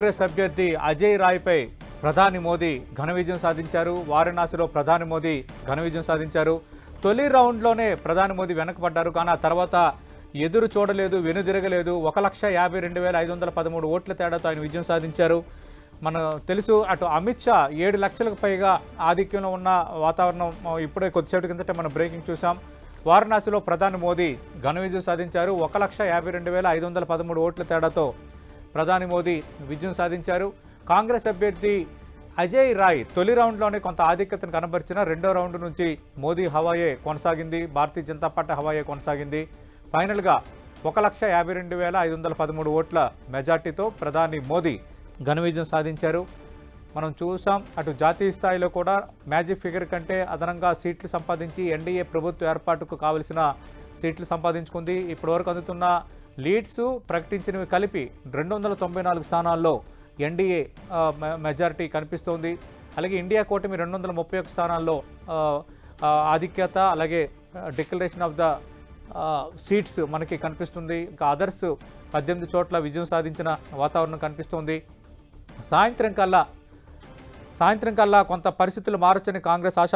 కాంగ్రెస్ అభ్యర్థి అజయ్ రాయ్పై ప్రధాని మోదీ ఘన విజయం సాధించారు. వారణాసిలో ప్రధాని మోదీ ఘన విజయం సాధించారు. తొలి రౌండ్లోనే ప్రధాని మోదీ వెనకబడ్డారు. కానీ ఆ తర్వాత ఎదురు చూడలేదు, వెనుదిరగలేదు. 1,52,513 ఓట్ల తేడాతో ఆయన విజయం సాధించారు. మనం తెలుసు, అటు అమిత్ షా 7 లక్షలకు పైగా ఆధిక్యంలో ఉన్న వాతావరణం ఇప్పుడే కొద్దిసేపటి కిందట మనం బ్రేకింగ్ చూసాం. వారణాసిలో ప్రధాని మోదీ ఘన విజయం సాధించారు. 1,52,513 ఓట్ల తేడాతో ప్రధాని మోదీ విజయం సాధించారు. కాంగ్రెస్ అభ్యర్థి అజయ్ రాయ్ తొలి రౌండ్లోనే కొంత ఆధిక్యతను కనబరిచిన రెండో రౌండ్ నుంచి మోదీ హవాయే కొనసాగింది. భారతీయ జనతా పార్టీ హవాయే కొనసాగింది. ఫైనల్గా 1,52,513 ఓట్ల మెజార్టీతో ప్రధాని మోదీ ఘన విజయం సాధించారు. మనం చూసాం, అటు జాతీయ స్థాయిలో కూడా మ్యాజిక్ ఫిగర్ కంటే అదనంగా సీట్లు సంపాదించి ఎన్డీఏ ప్రభుత్వ ఏర్పాటుకు కావలసిన సీట్లు సంపాదించుకుంది. ఇప్పటివరకు అందుతున్న లీడ్స్ ప్రకటించినవి కలిపి 294 స్థానాల్లో ఎన్డీఏ మెజారిటీ కనిపిస్తోంది. అలాగే ఇండియా కూటమి 231 స్థానాల్లో ఆధిక్యత, అలాగే డిక్లరేషన్ ఆఫ్ ద సీట్స్ మనకి కనిపిస్తుంది. ఇంకా అదర్స్ 18 చోట్ల విజయం సాధించిన వాతావరణం కనిపిస్తోంది. సాయంత్రం కల్లా కొంత పరిస్థితులు మారొచ్చని కాంగ్రెస్ ఆశ